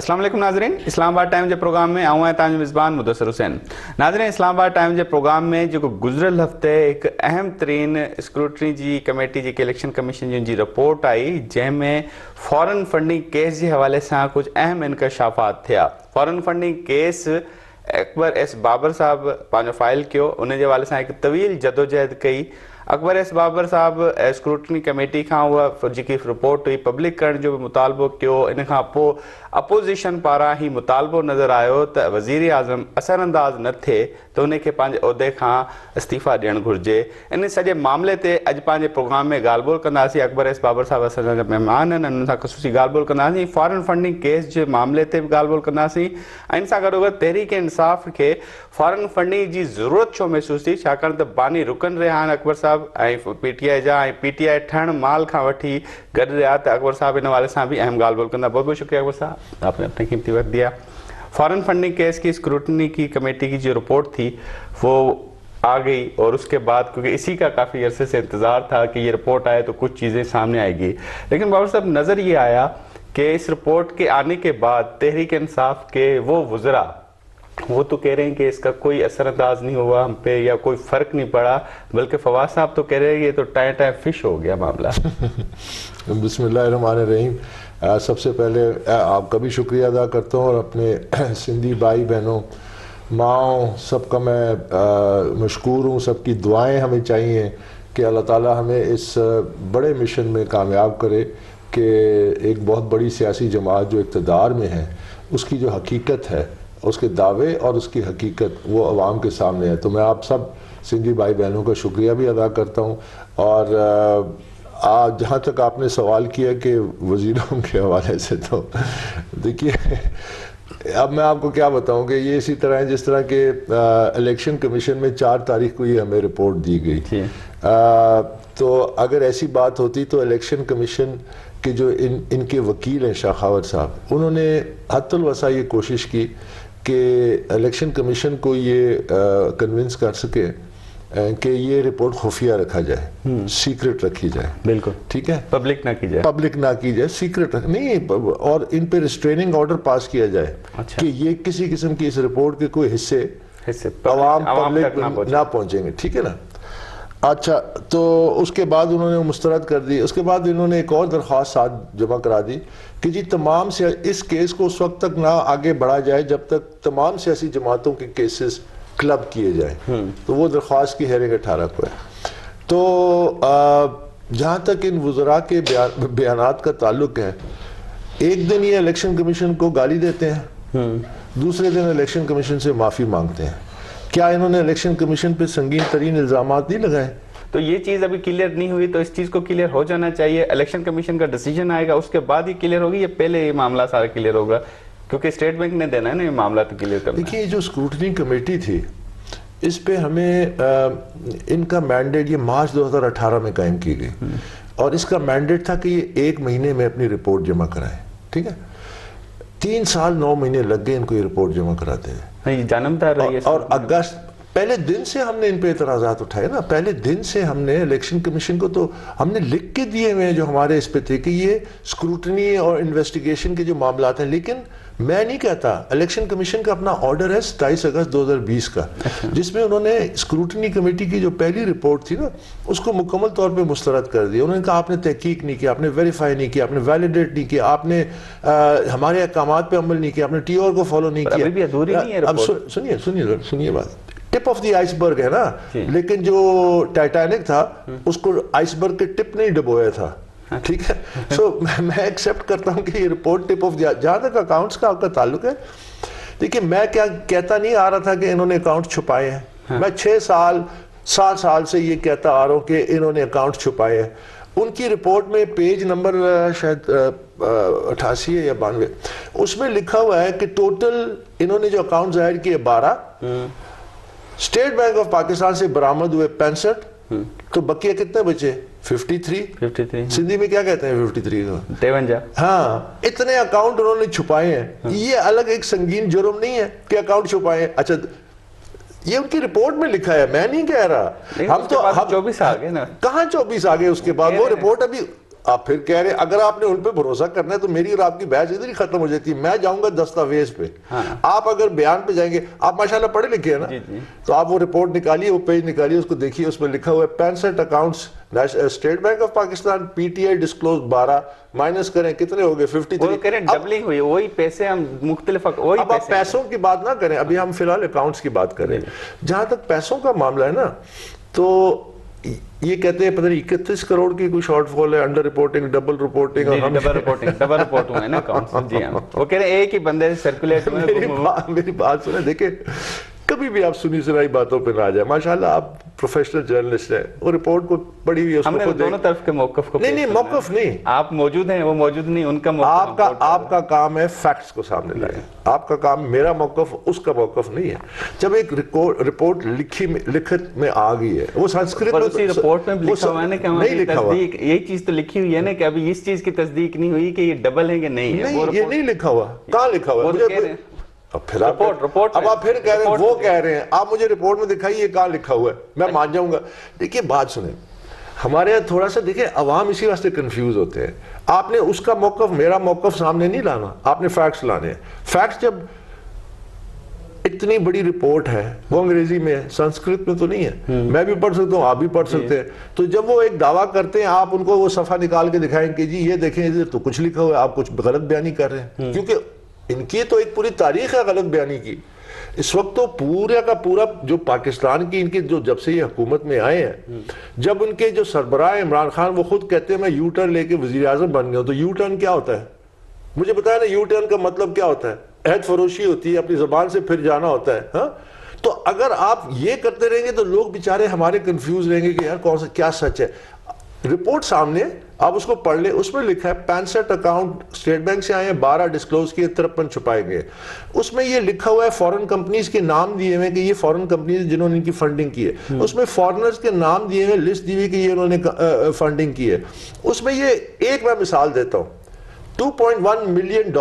अस्सलाम वालेकुम नाज़रीन, اسلام آباد ٹائم जे प्रोग्राम में आऊं आहियां तव्हांजो मिज़बान मुदस्सिर हुसैन। नाज़रीन, اسلام آباد ٹائم जे प्रोग्राम में जेको गुज़िरियल हफ़्ते हिकु अहम तरीन स्क्रूटनी जी कमेटी जेकी इलेक्शन कमीशन जी रिपोर्ट आई, जंहिंमें फॉरेन फंडिंग केस जे हवाले सां कुझु अहम इंकशाफ़ात थिया। Foreign funding case Akbar S Babar साहब पंहिंजो फाइल कयो, उन जे हवाले सां हिकु तवील जदोजहद कई। अकबर एस बाबर साहब स्क्रूटनी कमेटी खां उहा जेकी रिपोर्ट हुई पब्लिक करण जो बि मुतालबो कयो। इन खां पोइ अपोज़िशन पारां ही मुतालबो नज़र आयो त वज़ीर आज़म असरअंदाज़ न थिए त उनखे पंहिंजे उहिदे खां इस्तीफ़ा ॾियणु घुरिजे। इन सॼे मामले ते अॼु पंहिंजे प्रोग्राम में ॻाल्हि ॿोल कंदासीं। अकबर एस बाबर साहब असांजा महिमान आहिनि, उन्हनि सां ख़ुसूसी ॻाल्हि ॿोल कंदासीं। फॉरेन फंडिंग केस जे मामले ते बि ॻाल्हि ॿोल कंदासीं। ऐं इन सां गॾोगॾु तहरीक इंसाफ़ खे फॉरेन फंडिंग जी ज़रूरत छो महसूस थी, छाकाणि त बानी रुकन रेहान अकबर साहब ऐं पीटीआई जा ऐं पीटीआई ठहण माल खां वठी गॾु रहिया, त अकबर साहब इन हवाले सां भी अहम ॻाल्हि ॿोल कंदा। बहुत बहुत शुक्रिया अकबर साहब, आपने अपना कीमती वक्त दिया। फॉरेन फंडिंग केस की स्क्रूटनी की कमेटी की जो रिपोर्ट थी वो आ गई, और उसके बाद क्योंकि इसी का काफ़ी अरसे से इंतज़ार था कि ये रिपोर्ट आए तो कुछ चीज़ें सामने आएगी, लेकिन बाबर साहब नज़र ये आया कि इस रिपोर्ट के आने के बाद तहरीक इंसाफ के वो वज़रा वो तो कह रहे हैं कि इसका कोई असरअंदाज नहीं हुआ हम पे या कोई फ़र्क नहीं पड़ा, बल्कि फवाद साहब तो कह रहे हैं ये तो टाइम टाइम फिश हो गया मामला। बिस्मिल्लाहिर्रहमानिर्रहीम। सबसे पहले आपका भी शुक्रिया अदा करता हूँ और अपने सिंधी भाई बहनों माओ सबका मैं मशकूर हूँ। सबकी दुआएं हमें चाहिए कि अल्लाह ताला हमें इस बड़े मिशन में कामयाब करे कि एक बहुत बड़ी सियासी जमात जो इक़्तिदार में है उसकी जो हकीकत है, उसके दावे और उसकी हकीकत वो अवाम के सामने है। तो मैं आप सब सिंधी भाई बहनों का शुक्रिया भी अदा करता हूँ। और जहाँ तक आपने सवाल किया कि वज़ीरों के हवाले से, तो देखिए अब मैं आपको क्या बताऊं कि ये इसी तरह है जिस तरह के इलेक्शन कमीशन में 4 तारीख को ये हमें रिपोर्ट दी गई। तो अगर ऐसी बात होती तो इलेक्शन कमीशन के जो इनके वकील हैं शाखावत साहब, उन्होंने हत्तुल वसा ये कोशिश की कि इलेक्शन कमीशन को ये कन्विंस कर सके कि ये रिपोर्ट खुफिया रखा जाए, सीक्रेट रखी जाए। बिल्कुल ठीक है, पब्लिक ना की जाए, पब्लिक ना की जाए, सीक्रेट नहीं, और इन पे रिस्ट्रेनिंग ऑर्डर पास किया जाए। अच्छा। कि ये किसी किस्म की इस रिपोर्ट के कोई हिस्से आवाम पब्लिक ना पहुंचेंगे। ठीक है ना। अच्छा, तो उसके बाद उन्होंने मुस्तरद कर दी। उसके बाद इन्होंने एक और दरख्वास्त साथ जमा करा दी कि जी तमाम से इस केस को उस वक्त तक ना आगे बढ़ा जाए जब तक तमाम सियासी जमातों के केसेस क्लब किए जाएं। तो वो दरख्वास्त की हेयरिंग 18 को है। तो जहाँ तक इन वज़रा के बयानात का ताल्लुक है, एक दिन ये इलेक्शन कमीशन को गाली देते हैं, दूसरे दिन इलेक्शन कमीशन से माफ़ी मांगते हैं। क्या इन्होंने इलेक्शन कमीशन पे संगीन तरीन इल्ज़ामात नहीं लगाए? तो ये चीज़ अभी क्लियर नहीं हुई, तो इस चीज़ को क्लियर हो जाना चाहिए। इलेक्शन कमीशन का डिसीजन आएगा उसके बाद ही क्लियर होगी, या पहले ये मामला सारा क्लियर होगा? क्योंकि स्टेट बैंक ने देना है ना ये मामला तो क्लियर करना। देखिए, जो स्क्रूटनी कमेटी थी इस पे हमें इनका मैंडेट ये मार्च 2018 में कायम की गई, और इसका मैंडेट था कि ये 1 महीने में अपनी रिपोर्ट जमा कराएं। ठीक है, 3 साल 9 महीने लग गए इनको ये रिपोर्ट जमा कराते हैं। जानबदार रही है। और अगस्त पहले दिन से हमने इन पे एतराज़ात उठाए ना। पहले दिन से हमने इलेक्शन कमीशन को तो हमने लिख के दिए हुए हैं जो हमारे इस पे थे कि ये स्क्रूटनी और इन्वेस्टिगेशन के जो मामलात हैं। लेकिन मैं नहीं कहता, इलेक्शन कमीशन का अपना ऑर्डर है 27 अगस्त 2020 का, जिसमें उन्होंने स्क्रूटनी कमेटी की जो पहली रिपोर्ट थी ना उसको मुकम्मल तौर पे मुस्तरद कर दिया। उन्होंने कहा आपने तहकीक नहीं किया, आपने वेरीफाई नहीं किया, आपने वैलिडेट नहीं किया, आपने हमारे अहकामात पे अमल नहीं किया, आपने टीओआर को फॉलो नहीं किया। अभी भी अधूरी नहीं है रिपोर्ट। अब सुनिए बात, टिप ऑफ द आइसबर्ग है ना, लेकिन जो टाइटैनिक था उसको आइसबर्ग के टिप नहीं डुबोया था। ठीक है, सो मैं एक्सेप्ट करता हूं कि ये रिपोर्ट टिप ऑफ जहां तक अकाउंट्स का आपका ताल्लुक है। देखिए, मैं क्या कहता नहीं आ रहा था कि इन्होंने अकाउंट छुपाए हैं। मैं 6 साल 7 साल से ये कहता आ रहा हूं कि इन्होंने अकाउंट छुपाए हैं। उनकी रिपोर्ट में पेज नंबर शायद 88 है या 92, उसमें लिखा हुआ है कि टोटल इन्होंने जो अकाउंट जाहिर किए 12, स्टेट बैंक ऑफ पाकिस्तान से बरामद हुए 65, तो बकिया कितने बचे? 53। सिंधी में क्या कहते हैं 53 को? 53। हाँ, इतने अकाउंट उन्होंने छुपाए हैं। ये अलग एक संगीन जुर्म नहीं है कि अकाउंट छुपाए हैं? अच्छा, ये उनकी रिपोर्ट में लिखा है, मैं नहीं कह रहा। हम तो 24 आ गए ना। कहाँ 24 आ गए उसके बाद? वो रिपोर्ट अभी آپ پھر کہہ رہے ہیں اگر آپ نے ان پہ بھروسہ کرنا ہے تو میری اور آپ کی بحث ادھر ہی ختم ہو جاتی ہے. میں جاؤں گا دستاویز پہ, آپ اگر بیان پہ جائیں گے, آپ ماشاءاللہ پڑھے لکھے ہیں نا, تو آپ وہ رپورٹ نکالیے, وہ پیج نکالیے, اس کو دیکھیے, اس میں لکھا ہوا ہے 65 accounts state bank of Pakistan P T I disclose 12 minus کریں کتنے ہو گئے 53. وہ کہہ رہے ہیں ڈبلنگ ہوئی, وہی پیسے ہم مختلف وہی اب آپ پیسوں کی بات نہ کریں, ابھی ہم فی الحال اکاؤنٹس کی بات کریں. جہاں تک پیسوں کا معاملہ ہے نا, تو یہ کہتے ہیں پتہ نہیں 31 کروڑ کی کوئی شارٹ فال ہے, under reporting, double reporting, double report ہوئے نا اکاؤنٹس. جی ہاں, وہ کہہ رہے ہیں ایک ہی بندے سے سرکولیٹ ہوئے. میری بات سنیں, دیکھیں کبھی بھی آپ سنی سنائی باتوں پہ نہ آ جائیں. ماشاءاللہ آپ پروفیشنل جرنلسٹ ہیں, وہ رپورٹ کو پڑھی ہوئی ہے, اس ہم نے دونوں طرف کے موقف کو نہیں موقف نہیں, آپ موجود ہیں, وہ موجود نہیں, ان کا موقف. آپ کا کام ہے فیکٹس کو سامنے لائیں. آپ کا کام, میرا موقف اس کا موقف نہیں ہے. جب ایک رپورٹ لکھت میں آ گئی ہے, وہ سنسکرت میں اسی رپورٹ میں لکھا ہوا ہے نا کہ ہماری تصدیق, یہی چیز تو لکھی ہوئی ہے نا کہ ابھی اس چیز کی تصدیق نہیں ہوئی کہ یہ ڈبل ہے کہ نہیں ہے. یہ نہیں لکھا ہوا. کہاں لکھا ہوا ہے؟ اب آپ پھر کہہ رہے ہیں, وہ کہہ رہے ہیں, آپ مجھے رپورٹ میں دکھائیے کہاں لکھا ہوا ہے, میں مان جاؤں گا. دیکھیے بات سنیں, ہمارے یہاں تھوڑا سا دیکھیں عوام اسی واسطے کنفیوز ہوتے ہیں. آپ نے اس کا موقف میرا موقف سامنے نہیں لانا, آپ نے فیکٹس لانے ہیں. فیکٹس جب اتنی بڑی رپورٹ ہے, وہ انگریزی میں ہے, سنسکرت میں تو نہیں ہے, میں بھی پڑھ سکتا ہوں, آپ بھی پڑھ سکتے ہیں, تو جب وہ ایک دعویٰ کرتے ہیں, آپ ان کو وہ صفحہ نکال کے دکھائیں کہ جی یہ دیکھیں ادھر تو کچھ لکھا ہوا ہے, آپ کچھ غلط بیانی کر رہے ہیں. کیونکہ ان کی تو ایک پوری تاریخ ہے غلط بیانی کی. اس وقت تو پورا کا پورا جو پاکستان کی ان کی جو جب سے یہ حکومت میں آئے ہیں, جب ان کے جو سربراہ عمران خان وہ خود کہتے ہیں میں یو ٹرن لے کے وزیر اعظم بن گیا ہوں, تو یو ٹرن کیا ہوتا ہے مجھے بتایا نا, یو ٹرن کا مطلب کیا ہوتا ہے؟ عہد فروشی ہوتی ہے, اپنی زبان سے پھر جانا ہوتا ہے. ہاں, تو اگر آپ یہ کرتے رہیں گے تو لوگ بیچارے ہمارے کنفیوز رہیں گے کہ یار کون سا کیا سچ ہے. رپورٹ سامنے, آپ اس کو پڑھ لیں, اس میں لکھا ہے 65 اکاؤنٹ اسٹیٹ بینک سے آئے ہیں, 12 ڈسکلوز کیے, 53 چھپائے گئے. اس میں یہ لکھا ہوا ہے فورن کمپنیز کے نام دیے ہوئے کہ یہ فورن کمپنیز جنہوں نے ان کی فنڈنگ کی ہے. اس میں فورنرز کے نام دیے ہوئے, لسٹ دی ہوئی کہ یہ انہوں نے فنڈنگ کی ہے. اس میں یہ ایک میں مثال دیتا ہوں, $2.1 ملین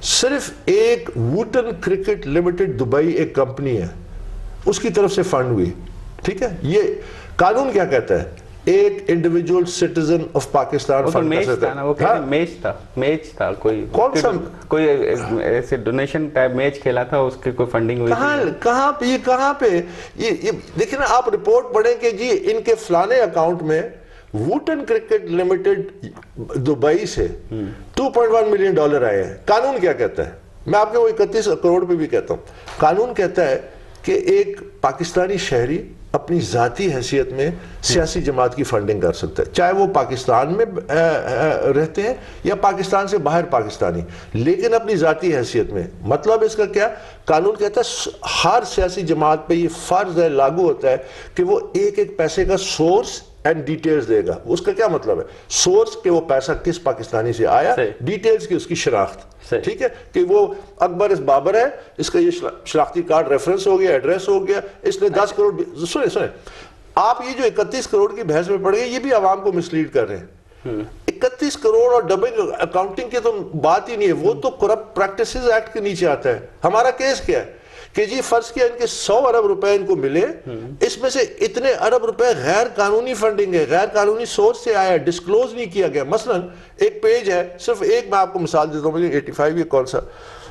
صرف ایک ووٹن کرکٹ لمیٹڈ دبئی ایک کمپنی ہے, اس کی طرف سے فنڈ ہوئی. ٹھیک ہے, یہ قانون کیا کہتا ہے؟ ایک individual citizen of Pakistan fund کر سکتا ہے. وہ کہتے ہیں میچ تھا کوئی ایسے ڈونیشن ٹائپ میچ کھیلا تھا, اس کی کوئی فنڈنگ ہوئی. کہاں پہ یہ دیکھیں نا, آپ رپورٹ پڑھیں کہ جی ان کے فلانے اکاؤنٹ میں ووٹن کرکٹ لمیٹڈ دبئی سے $2.1 ملین آئے ہیں. قانون کیا کہتا ہے؟ میں آپ کے وہ 31 کروڑ پہ بھی کہتا ہوں. قانون کہتا ہے کہ ایک پاکستانی شہری اپنی ذاتی حیثیت میں سیاسی جماعت کی فنڈنگ کر سکتا ہے, چاہے وہ پاکستان میں رہتے ہیں یا پاکستان سے باہر پاکستانی, لیکن اپنی ذاتی حیثیت میں. مطلب اس کا کیا؟ قانون کہتا ہے ہر سیاسی جماعت پہ یہ فرض ہے, لاگو ہوتا ہے کہ وہ ایک پیسے کا سورس اینڈ ڈیٹیلز دے گا. اس کا کیا مطلب ہے؟ سورس کہ وہ پیسہ کس پاکستانی سے آیا, ڈیٹیلز کی اس کی شناخت. ٹھیک ہے, کہ وہ اکبر اس بابر ہے, اس کا یہ شناختی کارڈ ریفرنس ہو گیا, ایڈریس ہو گیا, اس نے 10 کروڑ. سنیں آپ, یہ جو 31 کروڑ کی بحث میں پڑ گئے, یہ بھی عوام کو مسلیڈ کر رہے ہیں. 31 کروڑ اور ڈبل اکاؤنٹنگ کی تو بات ہی نہیں ہے, وہ تو کرپٹ پریکٹسز ایکٹ کے نیچے آتا ہے. ہمارا کیس کیا ہے کہ جی فرض کیا ان کے 100 ارب روپے ان کو ملے, اس میں سے اتنے ارب روپے غیر قانونی فنڈنگ ہے, غیر قانونی سورس سے آیا ہے, ڈسکلوز نہیں کیا گیا. مثلا ایک پیج ہے, صرف ایک میں آپ کو مثال دیتا ہوں, مجھے 85 یہ کون سا,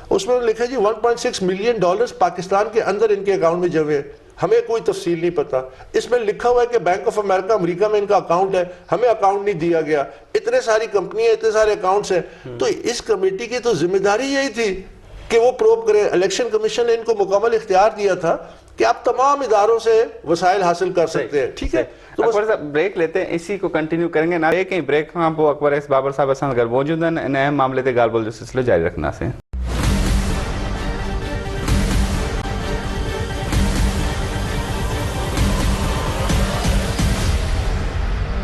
اس میں لکھا ہے جی $1.6 ملین پاکستان کے اندر ان کے اکاؤنٹ میں جمع ہے. ہمیں کوئی تفصیل نہیں پتا. اس میں لکھا ہوا ہے کہ بینک آف امریکہ امریکہ میں ان کا اکاؤنٹ ہے, ہمیں اکاؤنٹ نہیں دیا گیا. اتنے ساری کمپنیاں, اتنے سارے اکاؤنٹس ہیں. تو اس کمیٹی کی تو ذمہ داری یہی تھی کہ وہ پروب کرے. الیکشن کمیشن نے ان کو مکمل اختیار دیا تھا کہ آپ تمام اداروں سے وسائل حاصل کر سکتے ہیں. ٹھیک ہے, اکبر صاحب بریک لیتے ہیں, اسی کو کنٹینیو کریں گے. نہ کہیں بریک ہم وہ اکبر اس بابر صاحب اگر موجود ہیں اہم معاملے تے گال بول جو سلسلہ جاری رکھنا سے.